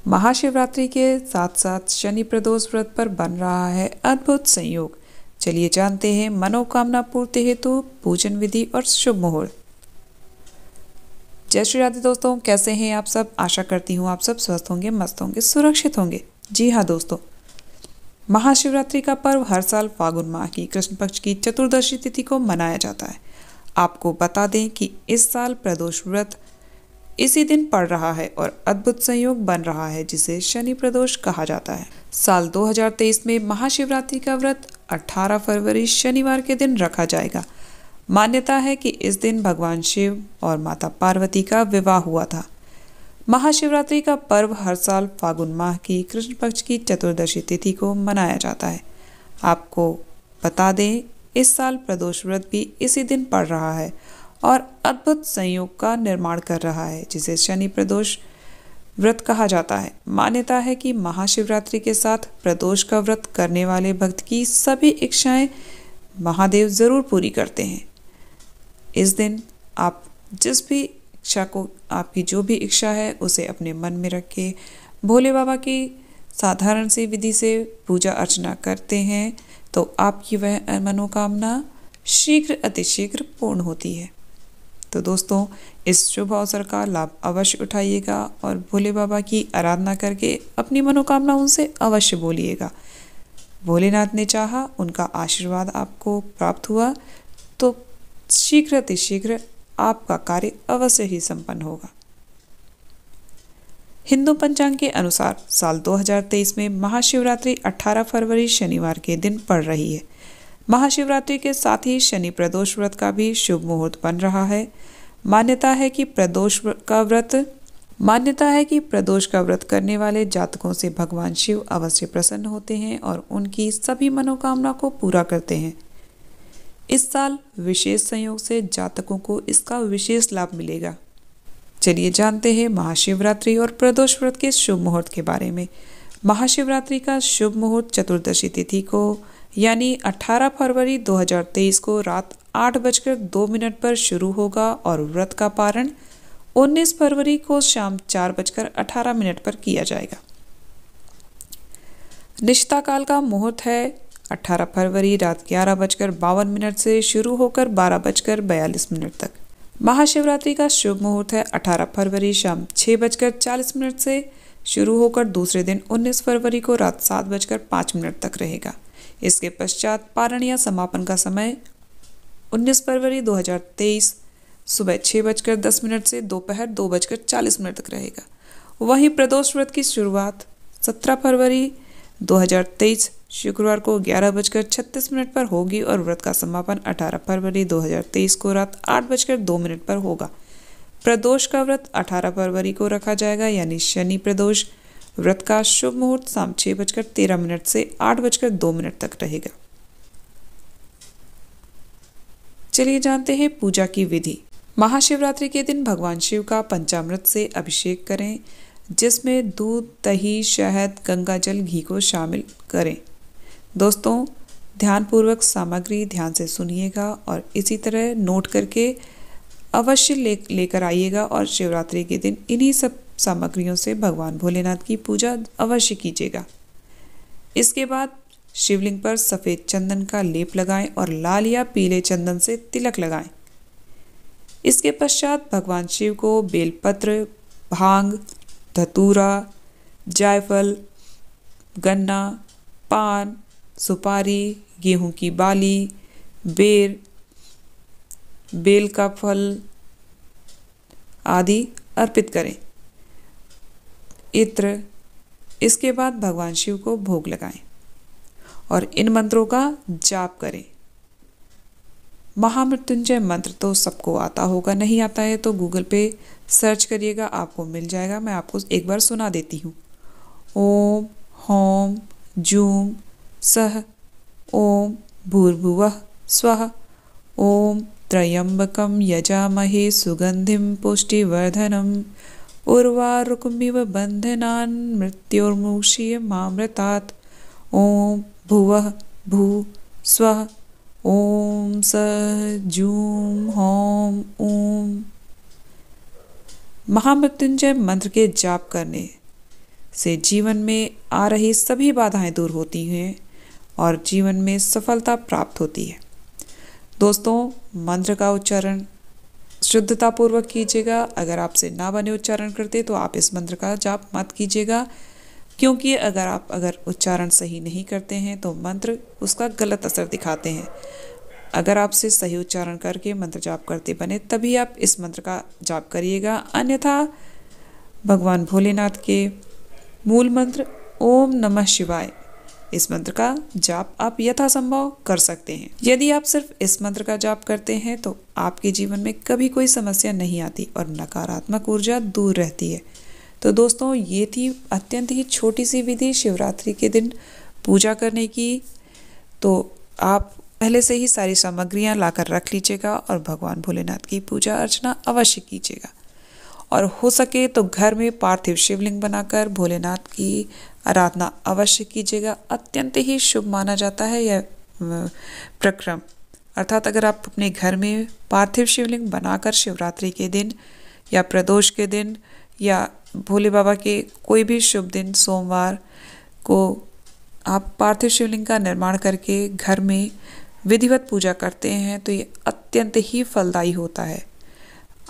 महाशिवरात्रि के साथ साथ शनि प्रदोष व्रत पर बन रहा है अद्भुत संयोग। चलिए जानते हैं मनोकामना पूर्ति हेतु पूजन विधि और शुभ मुहूर्त। जय श्री राधे दोस्तों, कैसे हैं आप सब। आशा करती हूँ आप सब स्वस्थ होंगे, मस्त होंगे, सुरक्षित होंगे। जी हाँ दोस्तों, महाशिवरात्रि का पर्व हर साल फागुन माह की कृष्ण पक्ष की चतुर्दशी तिथि को मनाया जाता है। आपको बता दें कि इस साल प्रदोष व्रत इसी दिन पड़ रहा है और अद्भुत संयोग बन रहा है जिसे शनि प्रदोष कहा जाता है। साल 2023 में महाशिवरात्रि का व्रत 18 फरवरी शनिवार के दिन रखा जाएगा। मान्यता है कि इस दिन भगवान शिव और माता पार्वती का विवाह हुआ था। महाशिवरात्रि का पर्व हर साल फागुन माह की कृष्ण पक्ष की चतुर्दशी तिथि को मनाया जाता है। आपको बता दें, इस साल प्रदोष व्रत भी इसी दिन पड़ रहा है और अद्भुत संयोग का निर्माण कर रहा है जिसे शनि प्रदोष व्रत कहा जाता है। मान्यता है कि महाशिवरात्रि के साथ प्रदोष का व्रत करने वाले भक्त की सभी इच्छाएं महादेव जरूर पूरी करते हैं। इस दिन आप जिस भी इच्छा को, आपकी जो भी इच्छा है उसे अपने मन में रख के भोले बाबा की साधारण सी विधि से पूजा अर्चना करते हैं तो आपकी वह मनोकामना शीघ्र अतिशीघ्र पूर्ण होती है। तो दोस्तों, इस शुभ अवसर का लाभ अवश्य उठाइएगा और भोले बाबा की आराधना करके अपनी मनोकामना उनसे अवश्य बोलिएगा। भोलेनाथ ने चाहा, उनका आशीर्वाद आपको प्राप्त हुआ तो शीघ्र अतिशीघ्र आपका कार्य अवश्य ही संपन्न होगा। हिंदू पंचांग के अनुसार साल 2023 में महाशिवरात्रि 18 फरवरी शनिवार के दिन पड़ रही है। महाशिवरात्रि के साथ ही शनि प्रदोष व्रत का भी शुभ मुहूर्त बन रहा है। मान्यता है कि प्रदोष का व्रत करने वाले जातकों से भगवान शिव अवश्य प्रसन्न होते हैं और उनकी सभी मनोकामना को पूरा करते हैं। इस साल विशेष संयोग से जातकों को इसका विशेष लाभ मिलेगा। चलिए जानते हैं महाशिवरात्रि और प्रदोष व्रत के शुभ मुहूर्त के बारे में। महाशिवरात्रि का शुभ मुहूर्त चतुर्दशी तिथि को यानी 18 फरवरी 2023 को रात 8:02 पर शुरू होगा और व्रत का पारण 19 फरवरी को शाम 4:18 पर किया जाएगा। निष्ठा काल का मुहूर्त है 18 फरवरी रात 11:52 से शुरू होकर 12:42 तक। महाशिवरात्रि का शुभ मुहूर्त है 18 फरवरी शाम 6:40 से शुरू होकर दूसरे दिन 19 फरवरी को रात 7:05 तक रहेगा। इसके पश्चात पारण या समापन का समय 19 फरवरी 2023 सुबह 6:10 से दोपहर 2:40 तक रहेगा। वहीं प्रदोष व्रत की शुरुआत 17 फरवरी 2023 शुक्रवार को 11:36 पर होगी और व्रत का समापन 18 फरवरी 2023 को रात 8:02 पर होगा। प्रदोष का व्रत 18 फरवरी को रखा जाएगा यानी शनि प्रदोष व्रत का शुभ मुहूर्त शाम 6:13 से 8:02 तक रहेगा। चलिए जानते हैं पूजा की विधि। महाशिवरात्रि के दिन भगवान शिव का पंचामृत से अभिषेक करें, जिसमें दूध, दही, शहद, गंगा जल, घी को शामिल करें। दोस्तों, ध्यानपूर्वक सामग्री ध्यान से सुनिएगा और इसी तरह नोट करके अवश्य लेकर आइएगा और शिवरात्रि के दिन इन्हीं सब सामग्रियों से भगवान भोलेनाथ की पूजा अवश्य कीजिएगा। इसके बाद शिवलिंग पर सफ़ेद चंदन का लेप लगाएं और लाल या पीले चंदन से तिलक लगाएं। इसके पश्चात भगवान शिव को बेलपत्र, भांग, धतूरा, जायफल, गन्ना, पान, सुपारी, गेहूं की बाली, बेल का फल आदि अर्पित करें। इत्र, इसके बाद भगवान शिव को भोग लगाएं और इन मंत्रों का जाप करें। महामृत्युंजय मंत्र तो सबको आता होगा, नहीं आता है तो गूगल पे सर्च करिएगा, आपको मिल जाएगा। मैं आपको एक बार सुना देती हूँ। ओम होम जूम सह ओम भूर्भुवः स्वः ओम त्र्यंबकं यजामहे सुगंधिं पुष्टिवर्धनम् उर्वारुकमिव बन्धनान् मृत्योर्मुक्षीयमामृतात् ओम भुवः भू स्वः ओम स जूम होम ओम। महामृत्युंजय मंत्र के जाप करने से जीवन में आ रही सभी बाधाएं दूर होती हैं और जीवन में सफलता प्राप्त होती है। दोस्तों, मंत्र का उच्चारण शुद्धतापूर्वक कीजिएगा। अगर आपसे ना बने उच्चारण करते तो आप इस मंत्र का जाप मत कीजिएगा, क्योंकि अगर उच्चारण सही नहीं करते हैं तो मंत्र उसका गलत असर दिखाते हैं। अगर आपसे सही उच्चारण करके मंत्र जाप करते बने तभी आप इस मंत्र का जाप करिएगा, अन्यथा भगवान भोलेनाथ के मूल मंत्र ओम नमः शिवाय, इस मंत्र का जाप आप यथासंभव कर सकते हैं। यदि आप सिर्फ इस मंत्र का जाप करते हैं तो आपके जीवन में कभी कोई समस्या नहीं आती और नकारात्मक ऊर्जा दूर रहती है। तो दोस्तों, ये थी अत्यंत ही छोटी सी विधि शिवरात्रि के दिन पूजा करने की। तो आप पहले से ही सारी सामग्रियां लाकर रख लीजिएगा और भगवान भोलेनाथ की पूजा अर्चना अवश्य कीजिएगा। और हो सके तो घर में पार्थिव शिवलिंग बनाकर भोलेनाथ की आराधना अवश्य कीजिएगा। अत्यंत ही शुभ माना जाता है यह प्रक्रम। अर्थात अगर आप अपने घर में पार्थिव शिवलिंग बनाकर शिवरात्रि के दिन या प्रदोष के दिन या भोले बाबा के कोई भी शुभ दिन सोमवार को आप पार्थिव शिवलिंग का निर्माण करके घर में विधिवत पूजा करते हैं तो ये अत्यंत ही फलदायी होता है।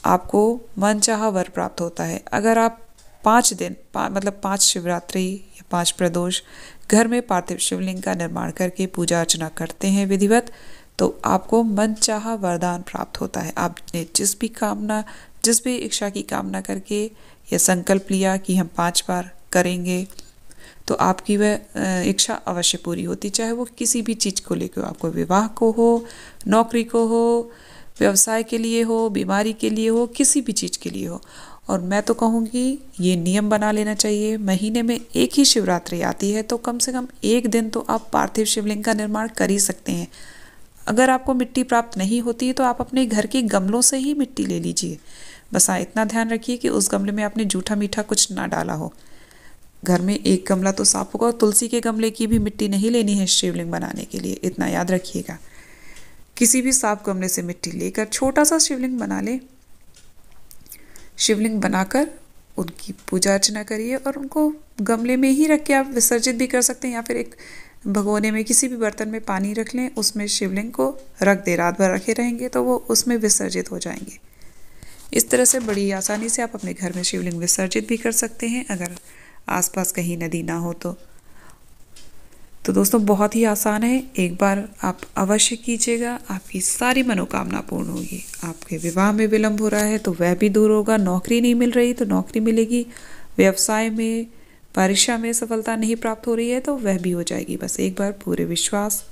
आपको मनचाहा वर प्राप्त होता है। अगर आप 5 दिन मतलब 5 शिवरात्रि या 5 प्रदोष घर में पार्थिव शिवलिंग का निर्माण करके पूजा अर्चना करते हैं विधिवत, तो आपको मनचाहा वरदान प्राप्त होता है। आपने जिस भी इच्छा की कामना करके यह संकल्प लिया कि हम 5 बार करेंगे तो आपकी वह इच्छा अवश्य पूरी होती, चाहे वो किसी भी चीज़ को लेकर, आपको विवाह को हो, नौकरी को हो, व्यवसाय के लिए हो, बीमारी के लिए हो, किसी भी चीज़ के लिए हो। और मैं तो कहूँगी ये नियम बना लेना चाहिए। महीने में एक ही शिवरात्रि आती है तो कम से कम एक दिन तो आप पार्थिव शिवलिंग का निर्माण कर ही सकते हैं। अगर आपको मिट्टी प्राप्त नहीं होती है तो आप अपने घर के गमलों से ही मिट्टी ले लीजिए। बस हाँ, इतना ध्यान रखिए कि उस गमले में आपने जूठा मीठा कुछ ना डाला हो। घर में एक गमला तो साफ होगा और तुलसी के गमले की भी मिट्टी नहीं लेनी है शिवलिंग बनाने के लिए, इतना याद रखिएगा। किसी भी साफ गमले से मिट्टी लेकर छोटा सा शिवलिंग बना ले। शिवलिंग बनाकर उनकी पूजा अर्चना करिए और उनको गमले में ही रख के आप विसर्जित भी कर सकते हैं, या फिर एक भगोने में किसी भी बर्तन में पानी रख लें, उसमें शिवलिंग को रख दे। रात भर रखे रहेंगे तो वो उसमें विसर्जित हो जाएंगे। इस तरह से बड़ी आसानी से आप अपने घर में शिवलिंग विसर्जित भी कर सकते हैं, अगर आसपास कहीं नदी ना हो तो दोस्तों बहुत ही आसान है। एक बार आप अवश्य कीजिएगा, आपकी सारी मनोकामना पूर्ण होगी। आपके विवाह में विलंब हो रहा है तो वह भी दूर होगा, नौकरी नहीं मिल रही तो नौकरी मिलेगी, व्यवसाय में परीक्षा में सफलता नहीं प्राप्त हो रही है तो वह भी हो जाएगी। बस एक बार पूरे विश्वास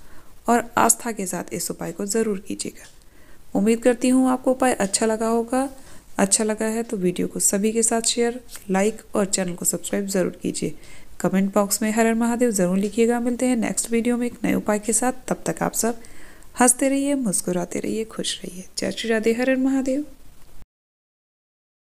और आस्था के साथ इस उपाय को ज़रूर कीजिएगा। उम्मीद करती हूँ आपको उपाय अच्छा लगा होगा। अच्छा लगा है तो वीडियो को सभी के साथ शेयर, लाइक और चैनल को सब्सक्राइब ज़रूर कीजिए। कमेंट बॉक्स में हर हर महादेव ज़रूर लिखिएगा। मिलते हैं नेक्स्ट वीडियो में एक नए उपाय के साथ। तब तक आप सब हंसते रहिए, मुस्कुराते रहिए, खुश रहिए। जय श्री राधे, हर हर महादेव।